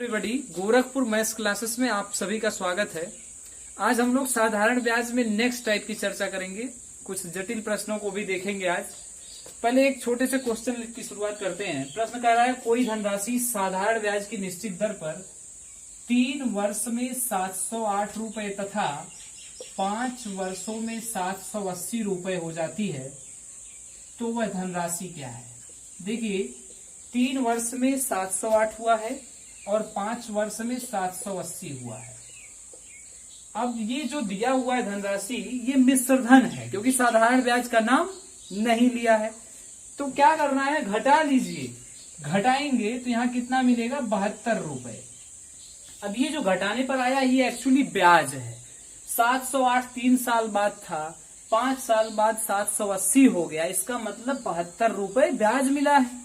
Everybody, Gorakhpur maths classes में आप सभी का स्वागत है। आज हम लोग साधारण ब्याज में नेक्स्ट टाइप की चर्चा करेंगे। कुछ जटिल प्रश्नों को भी देखेंगे आज। पहले एक छोटे से क्वेश्चन की शुरुआत करते हैं। प्रश्न कह रहा है, कोई धनराशि साधारण ब्याज की निश्चित दर पर 3 वर्ष में 708 रुपए तथा 5 वर्षों में 780 रुपए हो जाती है, तो वह धनराशि क्या है। देखिए, 3 वर्ष में 708 हुआ है और 5 वर्ष में 780 हुआ है। अब ये जो दिया हुआ है धनराशि, ये मिश्र धन है क्योंकि साधारण ब्याज का नाम नहीं लिया है। तो क्या करना है, घटा लीजिए। घटाएंगे तो यहाँ कितना मिलेगा, 72 रुपए। अब ये जो घटाने पर आया, ये एक्चुअली ब्याज है। 708 3 साल बाद था, 5 साल बाद 780 हो गया। इसका मतलब 72 रुपए ब्याज मिला है।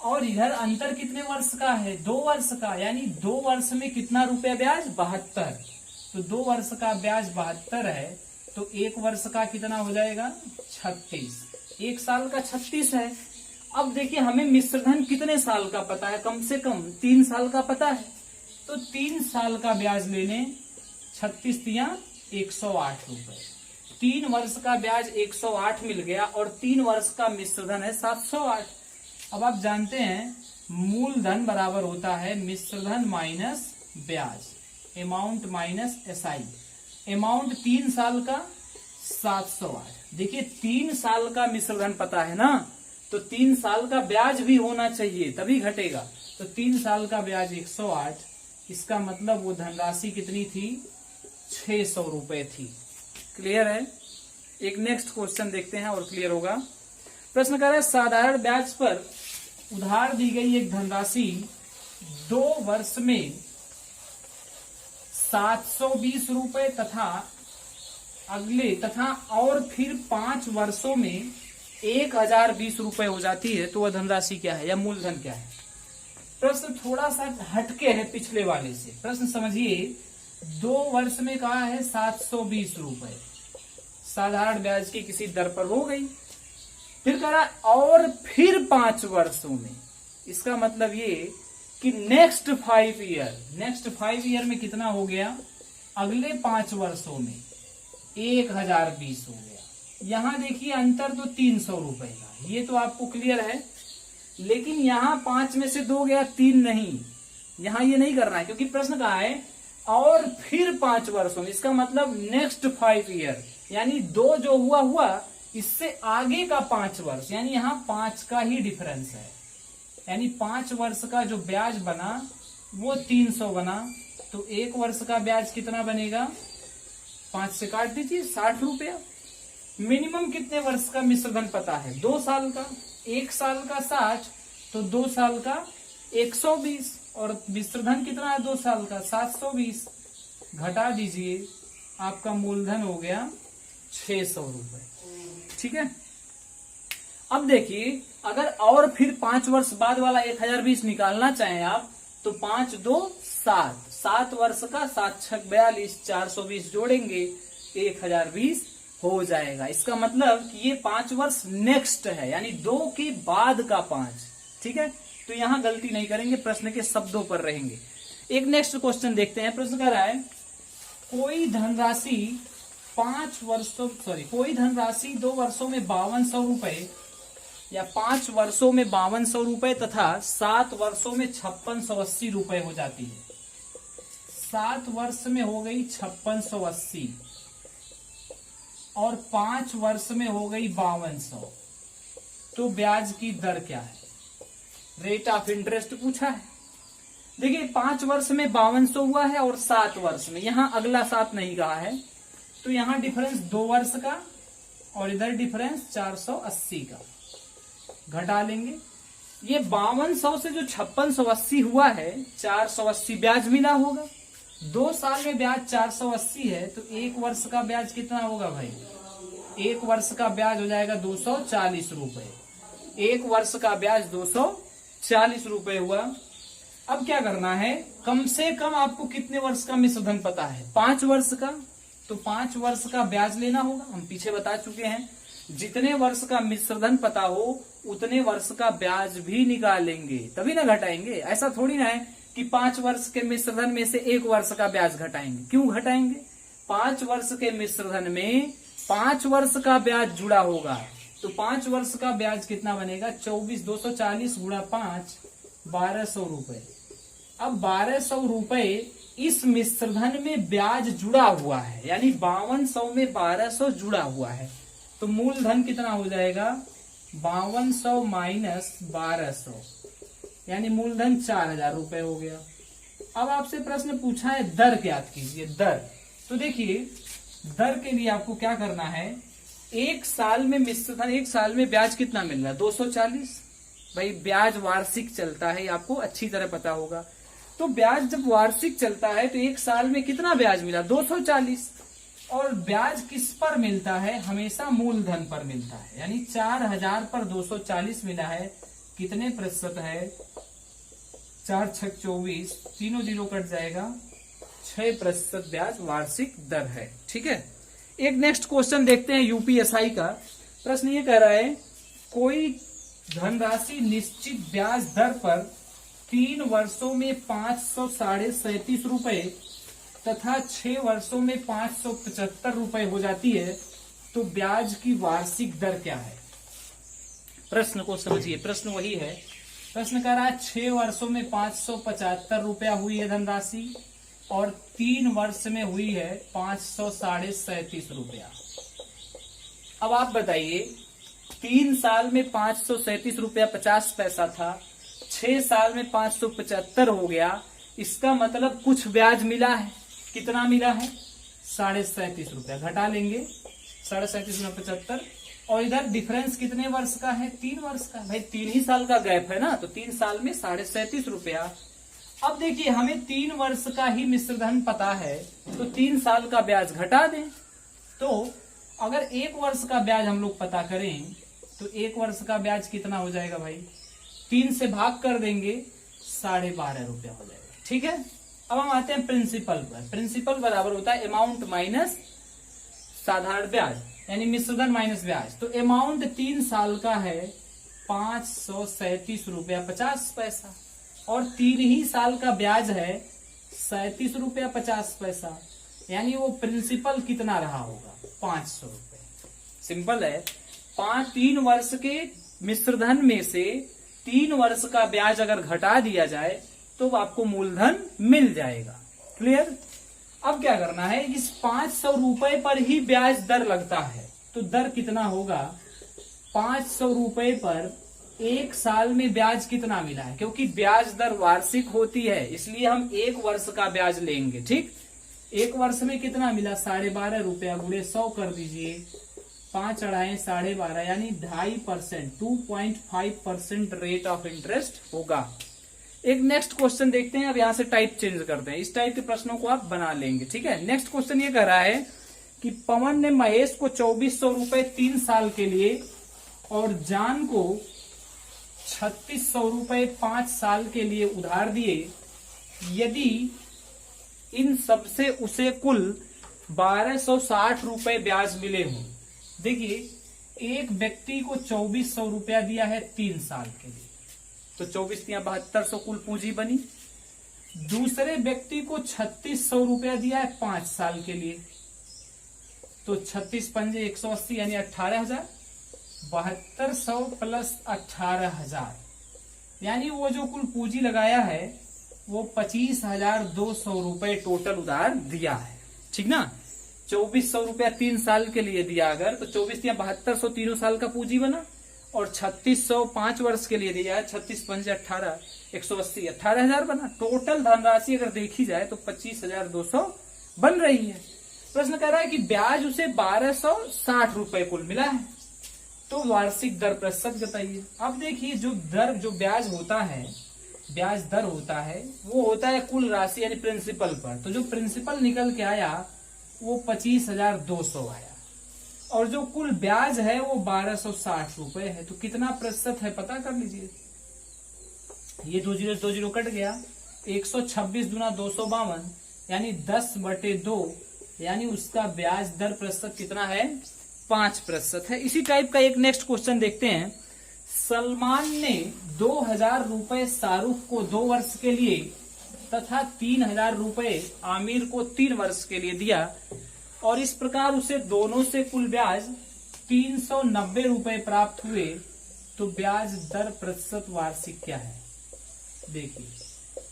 और इधर अंतर कितने वर्ष का है, 2 वर्ष का, यानी 2 वर्ष में कितना रुपया ब्याज, 72। तो 2 वर्ष का ब्याज 72 है, तो 1 वर्ष का कितना हो जाएगा, 36। 1 साल का 36 है। अब देखिए, हमें मिश्रधन कितने साल का पता है, कम से कम 3 साल का पता है। तो 3 साल का ब्याज ले लें, 36 तिया 108 रुपए। 3 वर्ष का ब्याज 108 मिल गया और 3 वर्ष का मिश्रधन है 708। अब आप जानते हैं, मूलधन बराबर होता है मिश्रधन माइनस ब्याज, अमाउंट माइनस एसआई। अमाउंट 3 साल का 708। देखिए, 3 साल का मिश्रधन पता है ना, तो 3 साल का ब्याज भी होना चाहिए, तभी घटेगा। तो 3 साल का ब्याज 108, इसका मतलब वो धनराशि कितनी थी, 600 रुपए थी। क्लियर है। एक नेक्स्ट क्वेश्चन देखते हैं और क्लियर होगा। प्रश्न कर रहा है, साधारण ब्याज पर उधार दी गई एक धनराशि 2 वर्ष में 720 रुपए तथा अगले तथा और फिर 5 वर्षों में 1020 रुपए हो जाती है, तो वह धनराशि क्या है या मूलधन क्या है। प्रश्न थोड़ा सा हटके है पिछले वाले से। प्रश्न समझिए, 2 वर्ष में कहा है 720 रुपए साधारण ब्याज की किसी दर पर हो गई। फिर कह रहा और फिर 5 वर्षों में, इसका मतलब ये कि नेक्स्ट 5 ईयर में कितना हो गया, अगले 5 वर्षों में 1020 हो गया। यहां देखिए, अंतर तो 300 रुपए का, ये तो आपको क्लियर है। लेकिन यहां 5 में से 2 गया, 3 नहीं। यहां ये नहीं करना है क्योंकि प्रश्न कहा है और फिर 5 वर्षों में, इसका मतलब नेक्स्ट 5 ईयर, यानी 2 जो हुआ इससे आगे का 5 वर्ष, यानी यहाँ 5 का ही डिफरेंस है। यानी 5 वर्ष का जो ब्याज बना वो 300 बना, तो 1 वर्ष का ब्याज कितना बनेगा, 5 से काट दीजिए, 60 रुपया। मिनिमम कितने वर्ष का मिश्रधन पता है, 2 साल का। 1 साल का 60, तो 2 साल का 120, और मिश्रधन कितना है 2 साल का, 720। घटा दीजिए, आपका मूलधन हो गया 600 रुपए। ठीक है। अब देखिए, अगर और फिर 5 वर्ष बाद वाला 1020 निकालना चाहें आप, तो 5 2 7, 7 वर्ष का 7 6 42, 420 जोड़ेंगे, 1020 हो जाएगा। इसका मतलब कि ये 5 वर्ष नेक्स्ट है, यानी 2 के बाद का 5। ठीक है, तो यहां गलती नहीं करेंगे, प्रश्न के शब्दों पर रहेंगे। एक नेक्स्ट क्वेश्चन देखते हैं। प्रश्न कह रहा है, कोई धनराशि 2 वर्षों में 5200 रुपए या 5 वर्षों में 5200 रुपए तथा 7 वर्षों में 5680 रुपए हो जाती है। 7 वर्ष में हो गई 5680 और 5 वर्ष में हो गई 5200, तो ब्याज की दर क्या है, रेट ऑफ इंटरेस्ट पूछा है। देखिए, 5 वर्ष में 5200 हुआ है और 7 वर्ष में, यहां अगला 7 नहीं कहा है, तो यहां डिफरेंस 2 वर्ष का और इधर डिफरेंस 480 का। घटा लेंगे, ये 5200 से जो 5680 हुआ है, 480 ब्याज मिला होगा। 2 साल में ब्याज 480 है, तो 1 वर्ष का ब्याज कितना होगा भाई, 1 वर्ष का ब्याज हो जाएगा 240 रुपए। 1 वर्ष का ब्याज 240 रुपए हुआ। अब क्या करना है, कम से कम आपको कितने वर्ष का मिश्रधन पता है, 5 वर्ष का, तो 5 वर्ष का ब्याज लेना होगा। हम पीछे बता चुके हैं, जितने वर्ष का मिश्रधन पता हो उतने वर्ष का ब्याज भी निकालेंगे, तभी ना घटाएंगे। ऐसा थोड़ी ना है कि 5 वर्ष के मिश्रधन में से 1 वर्ष का ब्याज घटाएंगे। क्यों घटाएंगे? 5 वर्ष के मिश्रधन में 5 वर्ष का ब्याज जुड़ा होगा, तो 5 वर्ष का ब्याज कितना बनेगा? 24,240 गुणा 5, 1200 रुपए। अब 1200 रुपए इस मिश्रधन में ब्याज जुड़ा हुआ है, यानी 5200 में 1200 जुड़ा हुआ है, तो मूलधन कितना हो जाएगा? 5200 माइनस 1200, यानी मूलधन 4000 रुपए हो गया। अब आपसे प्रश्न पूछा है दर ज्ञात कीजिए, दर। तो देखिए दर के लिए आपको क्या करना है, 1 साल में मिश्रधन, 1 साल में ब्याज कितना मिल रहा है? 240। भाई ब्याज वार्षिक चलता है, आपको अच्छी तरह पता होगा। तो ब्याज जब वार्षिक चलता है तो 1 साल में कितना ब्याज मिला? 240। और ब्याज किस पर मिलता है? हमेशा मूलधन पर मिलता है, यानी 4000 पर 240 मिला है। कितने प्रतिशत है? 4 छक 24, तीनों जीरो कट जाएगा, 6% ब्याज वार्षिक दर है। ठीक है, एक नेक्स्ट क्वेश्चन देखते हैं यूपीएसआई का। प्रश्न ये कह रहा है कोई धनराशि निश्चित ब्याज दर पर 3 वर्षों में 537 रुपए तथा 6 वर्षों में 575 रुपए हो जाती है, तो ब्याज की वार्षिक दर क्या है? प्रश्न को समझिए, प्रश्न वही है। प्रश्न कह रहा है 6 वर्षों में 575 रुपया हुई है धनराशि और 3 वर्ष में हुई है 537 रुपया। अब आप बताइए, 3 साल में 537 रुपया 50 पैसा था, 6 साल में 575 हो गया, इसका मतलब कुछ ब्याज मिला है। कितना मिला है? 37.5 रुपया। घटा लेंगे 37.5 गुना 75, और इधर डिफरेंस कितने वर्ष का है? 3 वर्ष का। भाई 3 ही साल का गैप है ना, तो 3 साल में 37.5 रुपया। अब देखिए हमें 3 वर्ष का ही मिश्रधन पता है, तो 3 साल का ब्याज घटा दें। तो अगर 1 वर्ष का ब्याज हम लोग पता करें तो 1 वर्ष का ब्याज कितना हो जाएगा भाई? 3 से भाग कर देंगे, 12.5 रुपया हो जाएगा। ठीक है, अब हम आते हैं प्रिंसिपल पर। प्रिंसिपल बराबर होता है अमाउंट माइनस साधारण ब्याज, यानी मिश्रधन माइनस ब्याज। तो अमाउंट 3 साल का है 537 रुपया 50 पैसा, और 3 ही साल का ब्याज है 37 रुपया 50 पैसा, यानी वो प्रिंसिपल कितना रहा होगा? 500 रुपए। सिंपल है। 3 वर्ष के मिश्रधन में से 3 वर्ष का ब्याज अगर घटा दिया जाए तो आपको मूलधन मिल जाएगा। क्लियर? अब क्या करना है, इस 500 रुपए पर ही ब्याज दर लगता है, तो दर कितना होगा? 500 रुपए पर 1 साल में ब्याज कितना मिला है? क्योंकि ब्याज दर वार्षिक होती है, इसलिए हम 1 वर्ष का ब्याज लेंगे। ठीक, 1 वर्ष में कितना मिला? 12.5 रुपया, गुणे 100 कर दीजिए, 5 अढ़ाई 12.5, यानी 2.5%, 2.5% रेट ऑफ इंटरेस्ट होगा। एक नेक्स्ट क्वेश्चन देखते हैं। अब यहां से टाइप चेंज करते हैं, इस टाइप के प्रश्नों को आप बना लेंगे। ठीक है, नेक्स्ट क्वेश्चन ये कह रहा है कि पवन ने महेश को 2400 रुपए 3 साल के लिए और जान को 3600 रुपए 5 साल के लिए उधार दिए। यदि इन सबसे उसे कुल 1260 रुपए ब्याज मिले हों। देखिए, एक व्यक्ति को 2400 रुपया दिया है 3 साल के लिए, तो 24 या 7200 कुल पूंजी बनी। दूसरे व्यक्ति को 3600 रुपया दिया है 5 साल के लिए, तो 36 पंजे 180, यानी 18,000। 7200 प्लस 18,000, यानी वो जो कुल पूंजी लगाया है वो 25,200 रुपए टोटल उधार दिया है। ठीक ना? 2400 रुपया 3 साल के लिए दिया अगर, तो 24 या 7200 तीनों साल का पूंजी बना, और 3600 5 वर्ष के लिए दिया है, 36 पंजे 18, 180, 18,000 बना। टोटल धनराशि अगर देखी जाए तो 25,200 बन रही है। प्रश्न कह रहा है कि ब्याज उसे 1260 रुपए कुल मिला है, तो वार्षिक दर प्रतिशत बताइए। अब देखिए, जो दर, जो ब्याज होता है, ब्याज दर होता है, वो होता है कुल राशि यानी प्रिंसिपल पर। तो जो प्रिंसिपल निकल के आया वो 25,200 आया, और जो कुल ब्याज है वो 1260 रुपए है। तो कितना प्रतिशत है पता कर लीजिए। ये 2 जीरो कट गया, 126 गुना 252, यानी 10/2, यानी उसका ब्याज दर प्रतिशत कितना है? 5% है। इसी टाइप का एक नेक्स्ट क्वेश्चन देखते हैं। सलमान ने 2000 रुपए शाहरुख को 2 वर्ष के लिए तथा 3,000 रुपए आमिर को 3 वर्ष के लिए दिया और इस प्रकार उसे दोनों से कुल ब्याज 390 रुपए प्राप्त हुए, तो ब्याज दर प्रतिशत वार्षिक क्या है? देखिए,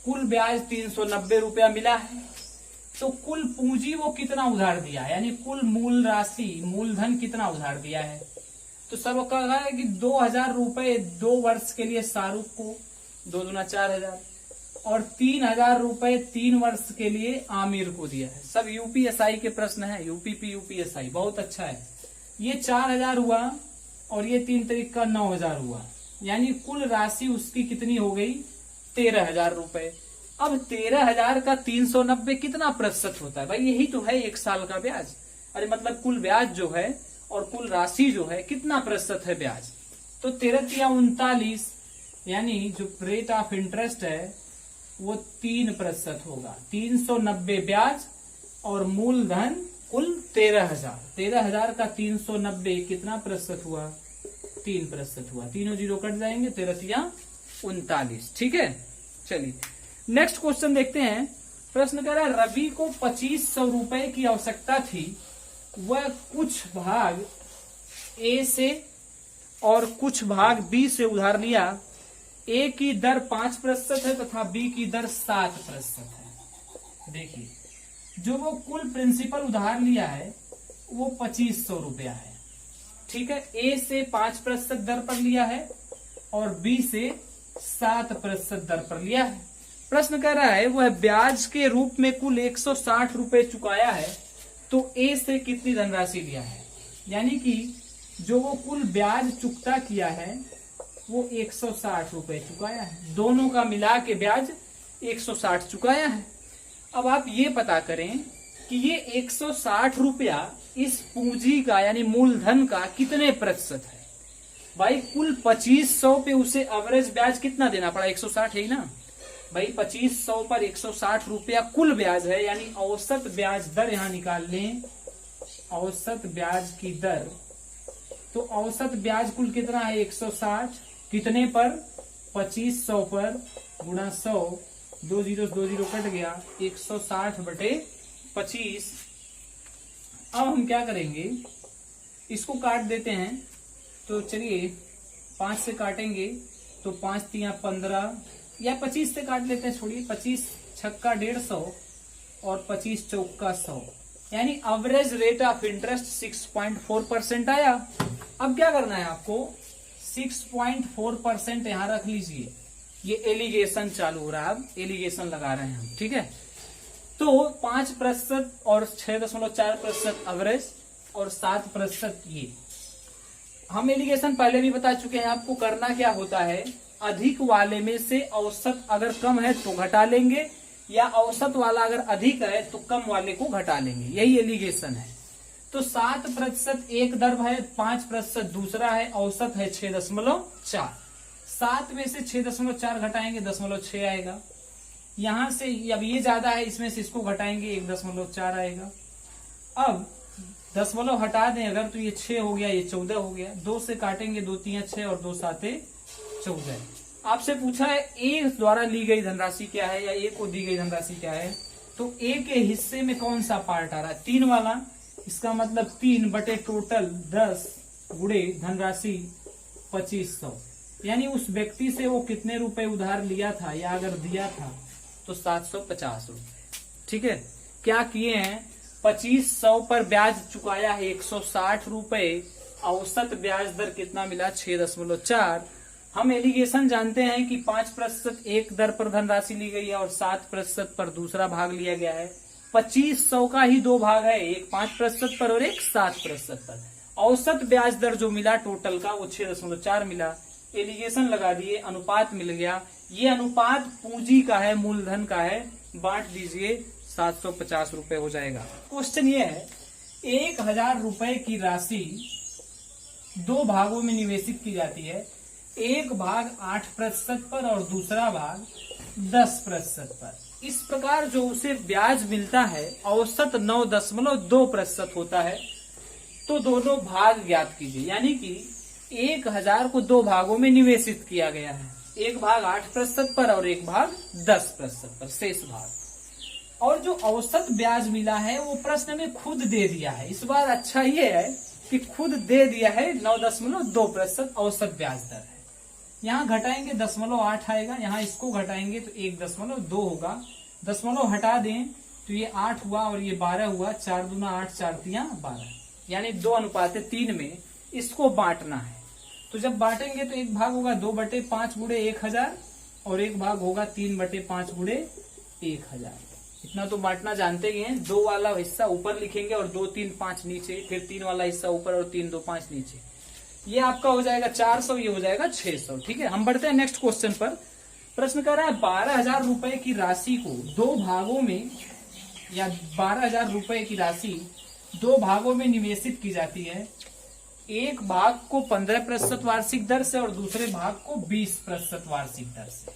कुल ब्याज 390 रुपया मिला है, तो कुल पूंजी वो कितना उधार दिया है, यानी कुल मूल राशि मूलधन कितना उधार दिया है। तो सर कहा है कि 2,000 रुपए 2 वर्ष के लिए शाहरुख को, 2 दूना 4,000, और 3,000 रुपए 3 वर्ष के लिए आमिर को दिया है। सब यूपीएसआई के प्रश्न है, यूपीपी यूपीएसआई, बहुत अच्छा है। ये 4,000 हुआ और ये 3 तारीख का 9,000 हुआ, यानी कुल राशि उसकी कितनी हो गई? 13,000 रुपए। अब 13,000 का 390 कितना प्रतिशत होता है भाई? यही तो है 1 साल का ब्याज। अरे मतलब कुल ब्याज जो है और कुल राशि जो है कितना प्रतिशत है ब्याज? तो 13 या 39, यानी जो रेट ऑफ इंटरेस्ट है वो 3% होगा। 390 ब्याज और मूलधन कुल 13,000। 13,000 का 390 कितना प्रतिशत हुआ? 3% हुआ। तीनों जीरो कट जाएंगे, 13 या 39। ठीक है, चलिए नेक्स्ट क्वेश्चन देखते हैं। प्रश्न कह रहा है रवि को 2500 रुपए की आवश्यकता थी, वह कुछ भाग ए से और कुछ भाग बी से उधार लिया। ए की दर 5% है तथा बी की दर 7% है। देखिए, जो वो कुल प्रिंसिपल उधार लिया है वो 2500 रुपया है। ठीक है, ए से 5% दर पर लिया है और बी से 7% दर पर लिया है। प्रश्न कह रहा है वह ब्याज के रूप में कुल 160 रुपए चुकाया है, तो ए से कितनी धनराशि लिया है? यानी कि जो वो कुल ब्याज चुकता किया है वो 160 रुपए चुकाया है। दोनों का मिला के ब्याज 160 चुकाया है। अब आप ये पता करें कि ये 160 रुपया इस पूंजी का यानी मूलधन का कितने प्रतिशत है? भाई कुल 2500 पे उसे एवरेज ब्याज कितना देना पड़ा? 160 है ही ना भाई। 2500 पर 160 रुपया कुल ब्याज है, यानी औसत ब्याज दर यहां निकाल लें। औसत ब्याज की दर, तो औसत ब्याज कुल कितना है? 160। कितने पर? 2500 पर गुणा 100, 2 जीरो कट गया, 160 बटे 25। अब हम क्या करेंगे, इसको काट देते हैं। तो चलिए 5 से काटेंगे तो 5 तिया 15, या 25 से काट लेते हैं, छोड़िए। 25 छक्का 150 और 25 चौका 100, यानी एवरेज रेट ऑफ इंटरेस्ट 6.4% आया। अब क्या करना है आपको? 6.4% यहां रख लीजिए। ये एलिगेशन चालू हो रहा है, अब एलिगेशन लगा रहे हैं हम। ठीक है, तो 5% और 6.4% एवरेज और 7% ये। हम एलिगेशन पहले भी बता चुके हैं आपको। करना क्या होता है, अधिक वाले में से औसत अगर कम है तो घटा लेंगे, या औसत वाला अगर अधिक है तो कम वाले को घटा लेंगे, यही एलिगेशन है। तो 7% एक दर है, 5% दूसरा है, औसत है 6.4। 7 में से 6.4 घटाएंगे 0.6 आएगा। यहां से अब ये ज्यादा है, इसमें से इसको घटाएंगे 1.4 आएगा। अब 10 हटा दें अगर तो ये 6 हो गया, ये 14 हो गया। 2 से काटेंगे, 2 तिया 6 और 2 साते 14। आपसे पूछा है ए द्वारा ली गई धनराशि क्या है या ए को दी गई धनराशि क्या है, तो ए के हिस्से में कौन सा पार्ट आ रहा है? 3 वाला। इसका मतलब 3 बटे टोटल 10 गुणे धनराशि 2500, यानी उस व्यक्ति से वो कितने रुपए उधार लिया था या अगर दिया था तो 750 रुपए। ठीक है, क्या किए हैं? 2500 पर ब्याज चुकाया है 160 रुपए, औसत ब्याज दर कितना मिला? 6.4। हम एलिगेशन जानते हैं कि 5% एक दर पर धनराशि ली गई है और 7% पर दूसरा भाग लिया गया है। 2500 का ही 2 भाग है, एक 5% पर और एक 7% पर। औसत ब्याज दर जो मिला टोटल का वो 6.4 मिला। एलिगेशन लगा दिए, अनुपात मिल गया। ये अनुपात पूंजी का है, मूलधन का है, बांट दीजिए, 750 रुपए हो जाएगा। क्वेश्चन ये है, 1000 रुपए की राशि 2 भागों में निवेशित की जाती है। एक भाग 8% पर और दूसरा भाग 10% पर। इस प्रकार जो उसे ब्याज मिलता है औसत 9.2% होता है। तो दोनों भाग ज्ञात कीजिए, यानी कि 1000 को 2 भागों में निवेशित किया गया है। एक भाग 8% पर और एक भाग 10% पर, शेष भाग। और जो औसत ब्याज मिला है वो प्रश्न में खुद दे दिया है। इस बार अच्छा ये है कि खुद दे दिया है, 9.2% औसत ब्याज दर है। यहाँ घटाएंगे 0.8 आएगा, यहाँ इसको घटाएंगे तो 1.2 होगा, दशमलव हटा दें तो ये 8 हुआ और ये 12 हुआ, 4 दूना 8, 4 तिया 12, यानी 2:3 में इसको बांटना है। तो जब बांटेंगे तो एक भाग होगा 2/5 गुणे 1000 और एक भाग होगा 3/5 गुणे 1000। इतना तो बांटना जानते ही हैं। 2 वाला हिस्सा ऊपर लिखेंगे और 2, 3, 5 नीचे, फिर 3 वाला हिस्सा ऊपर और 3, 2, 5 नीचे। ये आपका हो जाएगा 400, ये हो जाएगा 600। ठीक है, हम बढ़ते हैं नेक्स्ट क्वेश्चन पर। प्रश्न कर रहा है 12,000 रुपए की राशि को 2 भागों में, या 12,000 रुपए की राशि 2 भागों में निवेशित की जाती है। एक भाग को 15% वार्षिक दर से और दूसरे भाग को 20% वार्षिक दर से।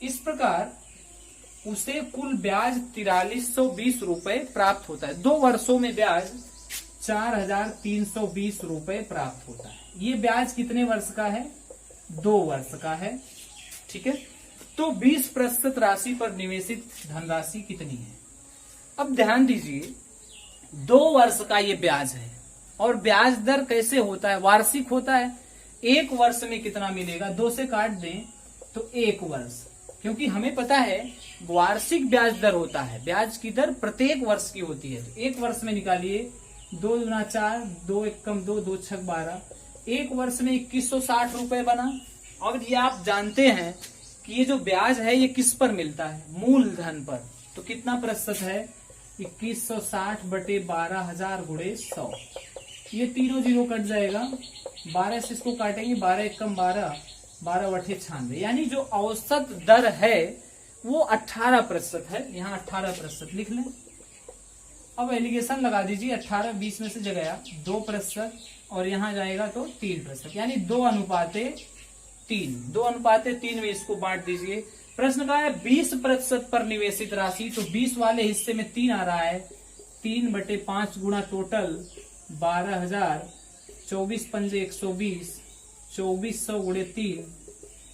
इस प्रकार उसे कुल ब्याज 4320 रुपए प्राप्त होता है। 2 वर्षों में ब्याज 4320 रुपए प्राप्त होता है। ये ब्याज कितने वर्ष का है? 2 वर्ष का है। ठीक है, तो 20% राशि पर निवेशित धनराशि कितनी है? अब ध्यान दीजिए, 2 वर्ष का ये ब्याज है और ब्याज दर कैसे होता है? वार्षिक होता है। 1 वर्ष में कितना मिलेगा? 2 से काट दें तो 1 वर्ष, क्योंकि हमें पता है वार्षिक ब्याज दर होता है, ब्याज की दर प्रत्येक वर्ष की होती है। तो 1 वर्ष में निकालिए, 2 दूना 4, 2 एकम 2, 2 छक 12, 1 वर्ष में 2160 रुपए बना। और ये आप जानते हैं कि ये जो ब्याज है ये किस पर मिलता है? मूलधन पर। तो कितना प्रतिशत है? 2160/12,000 गुणे 100। ये तीनों जीरो कट जाएगा, 12 से इसको काटेंगे, 12 एकम 12, 12 बटे 96, यानी जो औसत दर है वो 18% है। यहाँ 18% लिख लें। अब एलिगेशन लगा दीजिए, 18 20 में से जगह 2% और यहाँ जाएगा तो 3%, यानी 2:3। 2:3 में इसको बांट दीजिए। प्रश्न का है 20% पर निवेशित राशि, तो 20 वाले हिस्से में 3 आ रहा है, 3/5 गुणा टोटल 12,000, 24 पंजे 120, 2400 गुणे 3,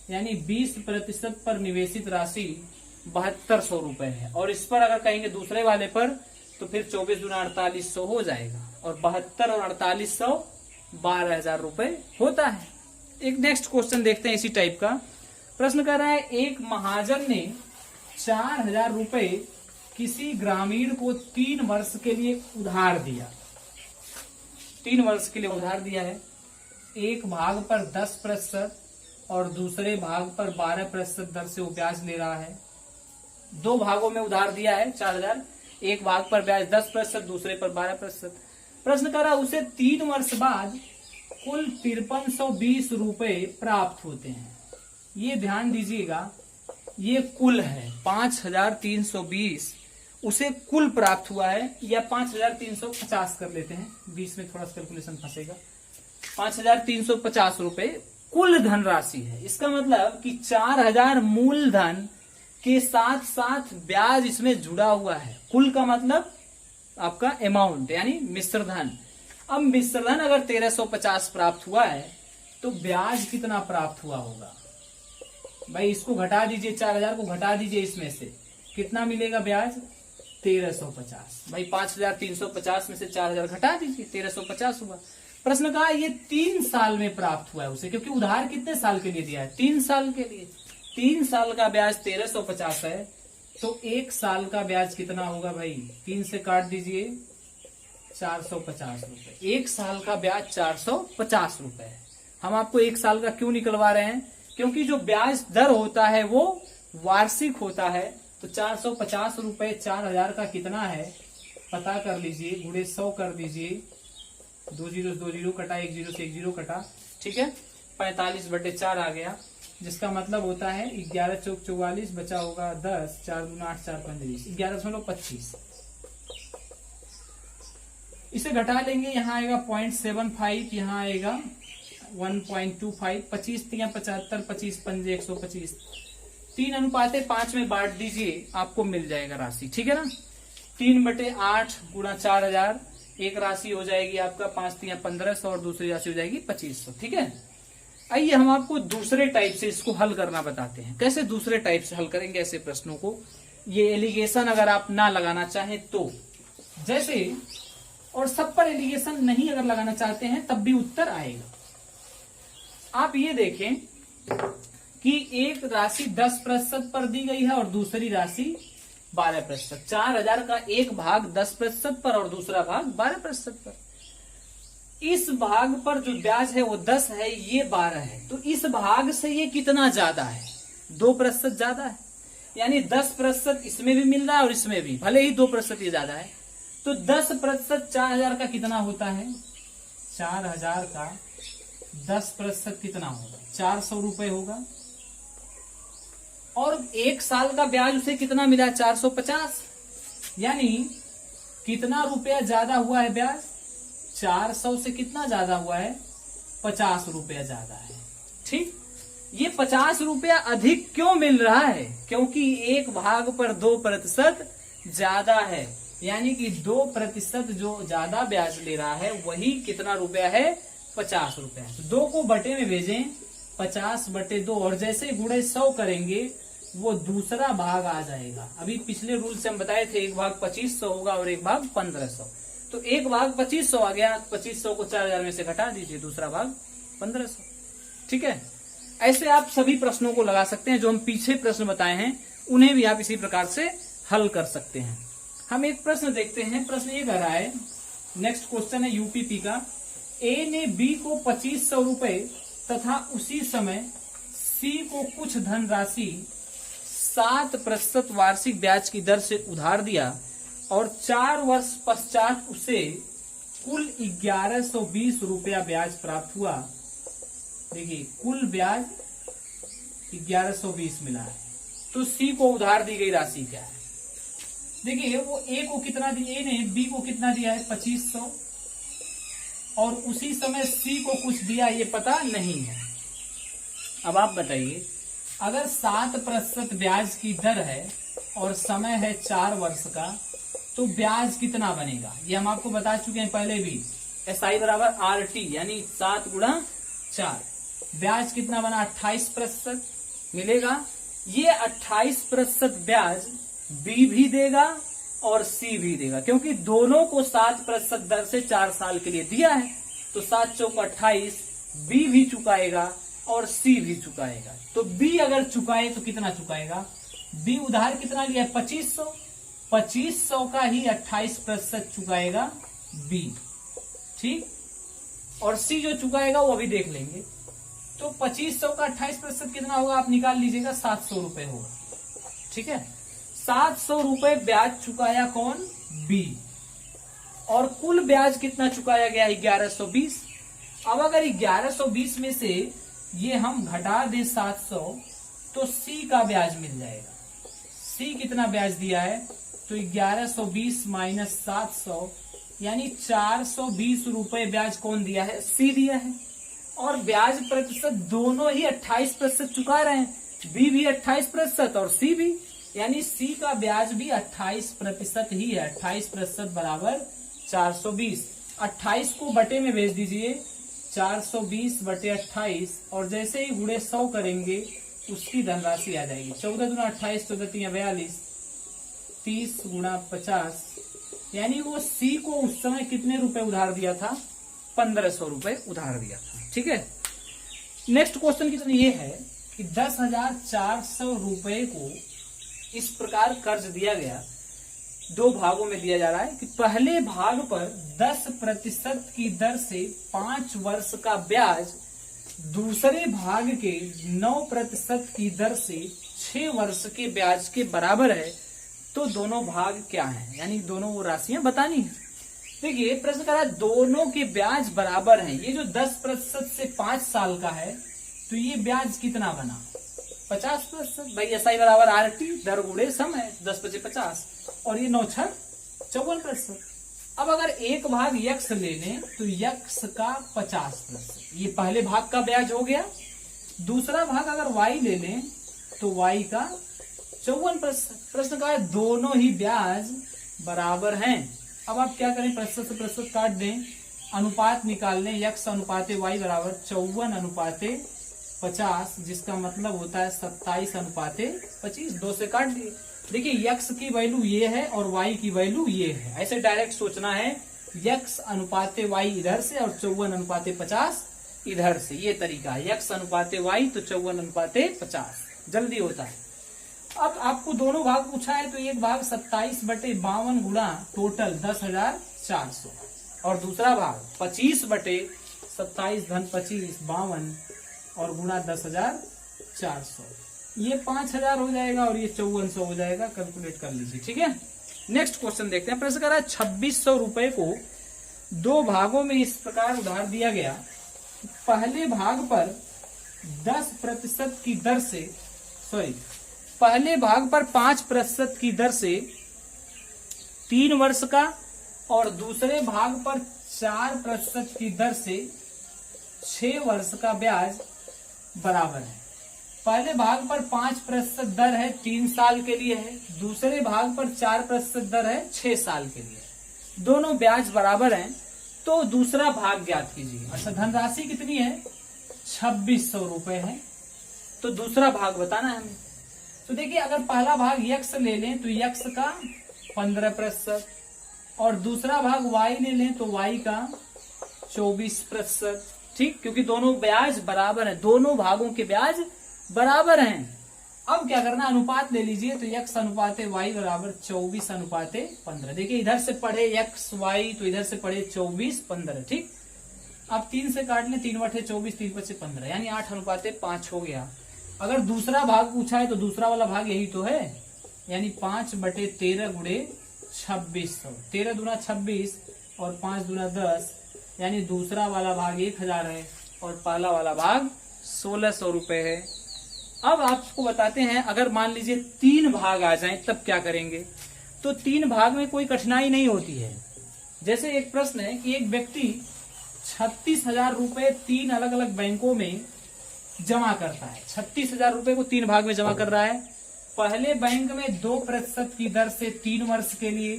यानी 20% पर निवेशित राशि 7200 रुपए है। और इस पर अगर कहेंगे दूसरे वाले पर तो फिर 24 दूना 4800 हो जाएगा, और 72 और 4800 12,000 रुपए होता है। एक नेक्स्ट क्वेश्चन देखते हैं इसी टाइप का। प्रश्न कर रहा है एक महाजन ने 4,000 रुपए किसी ग्रामीण को 3 वर्ष के लिए उधार दिया। 3 वर्ष के लिए उधार दिया है। एक भाग पर 10% और दूसरे भाग पर 12% दर से वो ब्याज ले रहा है। 2 भागों में उधार दिया है 4,000, एक भाग पर ब्याज 10%, दूसरे पर 12%। प्रश्न करा उसे 3 वर्ष बाद कुल 5320 रुपए प्राप्त होते हैं। ये ध्यान दीजिएगा, ये कुल है 5320, उसे कुल प्राप्त हुआ है, या 5350 कर लेते हैं, 20 में थोड़ा सा कैलकुलेशन फंसेगा। 5350 रुपए कुल धनराशि है। इसका मतलब कि 4000 मूलधन के साथ साथ ब्याज इसमें जुड़ा हुआ है। कुल का मतलब आपका अमाउंट, यानी मिश्र धन। अब मिश्र धन अगर 1350 प्राप्त हुआ है तो ब्याज कितना प्राप्त हुआ होगा? भाई इसको घटा दीजिए, 4000 को घटा दीजिए, इसमें से कितना मिलेगा ब्याज? 1350। भाई 5350 में से 4000 घटा दीजिए, 1350 हुआ। प्रश्न कहा ये 3 साल में प्राप्त हुआ है उसे, क्योंकि उधार कितने साल के लिए दिया है? 3 साल के लिए। 3 साल का ब्याज 1350 है, तो 1 साल का ब्याज कितना होगा भाई? 3 से काट दीजिए, 450 रुपए। 1 साल का ब्याज 450 रुपए है। हम आपको 1 साल का क्यों निकलवा रहे हैं? क्योंकि जो ब्याज दर होता है वो वार्षिक होता है। तो 450 रुपए 4000 का कितना है पता कर लीजिए, गुणे 100 कर दीजिए, 2 जीरो कटा, 1 जीरो से 1 जीरो कटा, ठीक है, 45/4 आ गया, जिसका मतलब होता है 11 चौक 44, बचा होगा 10, 4 दूना 8, 4 पंजे 20, 11.25। इसे घटा लेंगे, यहाँ आएगा 0.75, यहाँ आएगा 1.25, 25 तिया 75, 25 पंजे 125, 3:5 में बांट दीजिए, आपको मिल जाएगा राशि। ठीक है ना। 3/8 गुणा 4000, एक राशि हो जाएगी आपका 5 तिया 1500 और दूसरी राशि हो जाएगी 2500। ठीक है, आइए हम आपको दूसरे टाइप से इसको हल करना बताते हैं। कैसे दूसरे टाइप से हल करेंगे ऐसे प्रश्नों को, ये एलिगेशन अगर आप ना लगाना चाहें तो, जैसे, और सब पर एलिगेशन नहीं अगर लगाना चाहते हैं तब भी उत्तर आएगा। आप ये देखें कि एक राशि 10% पर दी गई है और दूसरी राशि 12%। 4000 का एक भाग 10% पर और दूसरा भाग 12% पर। इस भाग पर जो ब्याज है वो 10 है, ये 12 है, तो इस भाग से ये कितना ज्यादा है? 2% ज्यादा है। यानी 10% इसमें भी मिल रहा है और इसमें भी, भले ही 2% ये ज्यादा है। तो 10% 4000 का कितना होता है? 4000 का 10% कितना होगा? 400 रुपए होगा। और एक साल का ब्याज उसे कितना मिला? 450। यानी कितना रुपया ज्यादा हुआ है ब्याज? 400 से कितना ज्यादा हुआ है? 50 रुपया ज्यादा है। ठीक, ये 50 रुपया अधिक क्यों मिल रहा है? क्योंकि एक भाग पर 2% ज्यादा है। यानी कि 2% जो ज्यादा ब्याज ले रहा है वही कितना रुपया है? 50 रुपया। तो 2 को बटे में भेजें, 50/2, और जैसे गुणे 100 करेंगे वो दूसरा भाग आ जाएगा। अभी पिछले रूल से हम बताए थे एक भाग 2500 होगा और एक भाग 1500। तो एक भाग 2500 आ गया, 2500 को 4000 में से घटा दीजिए, दूसरा भाग 1500। ठीक है, ऐसे आप सभी प्रश्नों को लगा सकते हैं। जो हम पीछे प्रश्न बताए हैं उन्हें भी आप इसी प्रकार से हल कर सकते हैं। हम एक प्रश्न देखते हैं। प्रश्न ये कह रहा है, नेक्स्ट क्वेश्चन है यूपीपी का। ए ने बी को 2500 रुपए तथा उसी समय सी को कुछ धनराशि 7% वार्षिक ब्याज की दर से उधार दिया और 4 वर्ष पश्चात उसे कुल 1120 रुपया ब्याज प्राप्त हुआ। देखिए, कुल ब्याज 1120 मिला है। तो सी को उधार दी गई राशि क्या है? देखिए, वो ए को कितना दिया, ए ने बी को कितना दिया है? 2500, और उसी समय सी को कुछ दिया, ये पता नहीं है। अब आप बताइए, अगर 7% ब्याज की दर है और समय है 4 वर्ष का, तो ब्याज कितना बनेगा? ये हम आपको बता चुके हैं पहले भी। SI बराबर RT, यानी 7 गुणा 4। ब्याज कितना बना? 28% मिलेगा। ये 28% ब्याज बी भी देगा और सी भी देगा, क्योंकि दोनों को 7% दर से 4 साल के लिए दिया है। तो 7 चौक 28, बी भी चुकाएगा और सी भी चुकाएगा। तो बी अगर चुकाए तो कितना चुकाएगा? बी उधार कितना लिया है? 2500। 2500 का ही 28% चुकाएगा बी। ठीक, और सी जो चुकाएगा वो अभी देख लेंगे। तो 2500 का 28% कितना होगा? आप निकाल लीजिएगा, 700 रुपए होगा। ठीक है, 700 रुपए ब्याज चुकाया कौन? बी। और कुल ब्याज कितना चुकाया गया? 1120। अब अगर 1120 में से ये हम घटा दें 700, तो सी का ब्याज मिल जाएगा। सी कितना ब्याज दिया है? तो 1120 माइनस 700, यानी 420 रुपए ब्याज कौन दिया है? सी दिया है। और ब्याज प्रतिशत दोनों ही 28% चुका रहे हैं, बी भी 28% और सी भी, यानी सी का ब्याज भी 28% ही है। 28% बराबर 420। 28 को बटे में भेज दीजिए, 420 बटे 28, और जैसे ही गुणे 100 करेंगे उसकी धनराशि आ जाएगी। 14 दूना 28, 14 तीन 42, 30 गुणा 50, यानी वो सी को उस समय कितने रुपए उधार दिया था? 1500 रुपए उधार दिया था। ठीक है, नेक्स्ट क्वेश्चन कितना ये है कि 10,400 रुपए को इस प्रकार कर्ज दिया गया। 2 भागों में दिया जा रहा है कि पहले भाग पर 10% की दर से 5 वर्ष का ब्याज दूसरे भाग के 9% की दर से 6 वर्ष के ब्याज के बराबर है। तो दोनों भाग क्या हैं? यानी दोनों वो राशियां बतानी है। देखिए, प्रश्न कर रहा है दोनों के ब्याज बराबर हैं। ये जो 10% से 5 साल का है, तो ये ब्याज कितना बना? 50%। भाई SI बराबर RT, दर गुणे समय, 10 × 50, और ये 9 × 6 54%। अब अगर एक भाग यक्स ले लें तो यक्स का 50%, ये पहले भाग का ब्याज हो गया। दूसरा भाग अगर y ले लें तो y का 54%। प्रश्न का है दोनों ही ब्याज बराबर हैं। अब आप क्या करें? प्रतिशत से प्रतिशत काट दें, अनुपात निकाल लें। यक्स अनुपाते y बराबर 54 अनुपाते 50, जिसका मतलब होता है 27:25। 2 से काट दिए। देखिए x की वैल्यू ये है और y की वैल्यू ये है। ऐसे डायरेक्ट सोचना है, x अनुपाते y इधर से और 54:50 इधर से। ये तरीका है, x अनुपाते y तो 54:50, जल्दी होता है। अब आपको दोनों भाग पूछा है, तो एक भाग 27/52 गुणा टोटल 10,400 और दूसरा भाग 25/27 धन 25 52 और गुणा 10,400। ये 5,000 हो जाएगा और ये 5400 हो जाएगा। कैलकुलेट कर लीजिए, ठीक है। नेक्स्ट क्वेश्चन देखते हैं। प्रश्न कर रहा है 2600 रुपए को 2 भागों में इस प्रकार उधार दिया गया। पहले भाग पर 10% की दर से, पहले भाग पर 5% की दर से 3 वर्ष का और दूसरे भाग पर 4% की दर से 6 वर्ष का ब्याज बराबर है। पहले भाग पर 5% दर है 3 साल के लिए है, दूसरे भाग पर 4% दर है 6 साल के लिए। दोनों ब्याज बराबर हैं, तो दूसरा भाग ज्ञात कीजिए। अच्छा, धनराशि कितनी है? 2600 रुपए है, तो दूसरा भाग बताना है हमें। तो देखिए, अगर पहला भाग x ले लें तो x का 15% और दूसरा भाग y ले लें तो y का 24%। ठीक, क्योंकि दोनों ब्याज बराबर हैं, दोनों भागों के ब्याज बराबर हैं। अब क्या करना, अनुपात ले लीजिए। तो x अनुपाते y बराबर 24:15। देखिए, इधर से पढ़े x y तो इधर से पढ़े 24:15। ठीक, अब 3 से काट लें, 3/24 3/15 यानी 8:5 हो गया। अगर दूसरा भाग पूछा है तो दूसरा वाला भाग यही तो है, यानी 5/13 गुणे 2600। 13 दूना 26 और 5 दूना 10, यानी दूसरा वाला भाग 1000 है और पहला वाला भाग 1600 रुपए है। अब आपको बताते हैं, अगर मान लीजिए 3 भाग आ जाएं तब क्या करेंगे। तो 3 भाग में कोई कठिनाई नहीं होती है। जैसे एक प्रश्न है कि एक व्यक्ति 36,000 रुपए 3 अलग अलग बैंकों में जमा करता है। 36,000 रुपए को 3 भाग में जमा कर रहा है। पहले बैंक में 2% की दर से 3 वर्ष के लिए,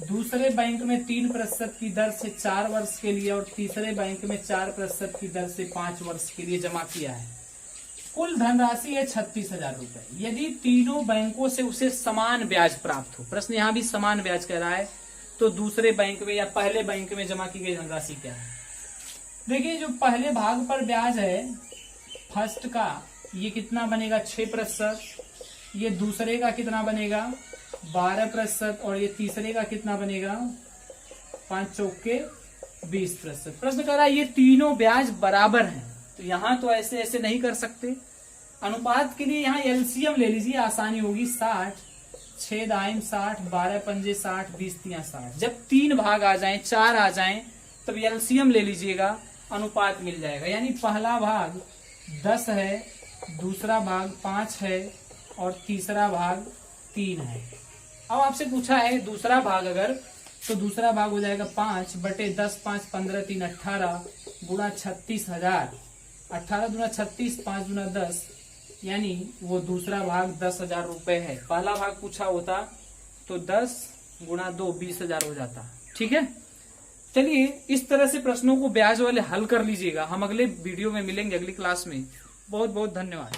दूसरे बैंक में 3% की दर से 4 वर्ष के लिए और तीसरे बैंक में 4% की दर से 5 वर्ष के लिए जमा किया है। कुल धनराशि है 36,000 रुपए। यदि तीनों बैंकों से उसे समान ब्याज प्राप्त हो, प्रश्न यहाँ भी समान ब्याज कह रहा है, तो दूसरे बैंक में या पहले बैंक में जमा की गई धनराशि क्या है। देखिए, जो पहले भाग पर ब्याज है फर्स्ट का, ये कितना बनेगा 6%, ये दूसरे का कितना बनेगा 12% और ये तीसरे का कितना बनेगा 5 चौके 20%। प्रश्न कर रहा है ये तीनों ब्याज बराबर हैं, तो यहाँ तो ऐसे ऐसे नहीं कर सकते। अनुपात के लिए यहाँ एलसीएम ले लीजिए, आसानी होगी। 60 6 दाइम 60 12 पंजे 60 20 तियां 60। जब 3 भाग आ जाएं 4 आ जाएं तब एलसीएम ले लीजिएगा, अनुपात मिल जाएगा। यानी पहला भाग 10 है, दूसरा भाग 5 है और तीसरा भाग 3 है। अब आपसे पूछा है दूसरा भाग अगर, तो दूसरा भाग हो जाएगा 5/10 5 15 3 18 गुणा 36,000। 18 दूना 36 5 दूना 10, यानी वो दूसरा भाग 10,000 रुपए है। पहला भाग पूछा होता तो 10 गुणा 2 20,000 हो जाता। ठीक है, चलिए इस तरह से प्रश्नों को ब्याज वाले हल कर लीजिएगा। हम अगले वीडियो में मिलेंगे, अगली क्लास में। बहुत बहुत धन्यवाद।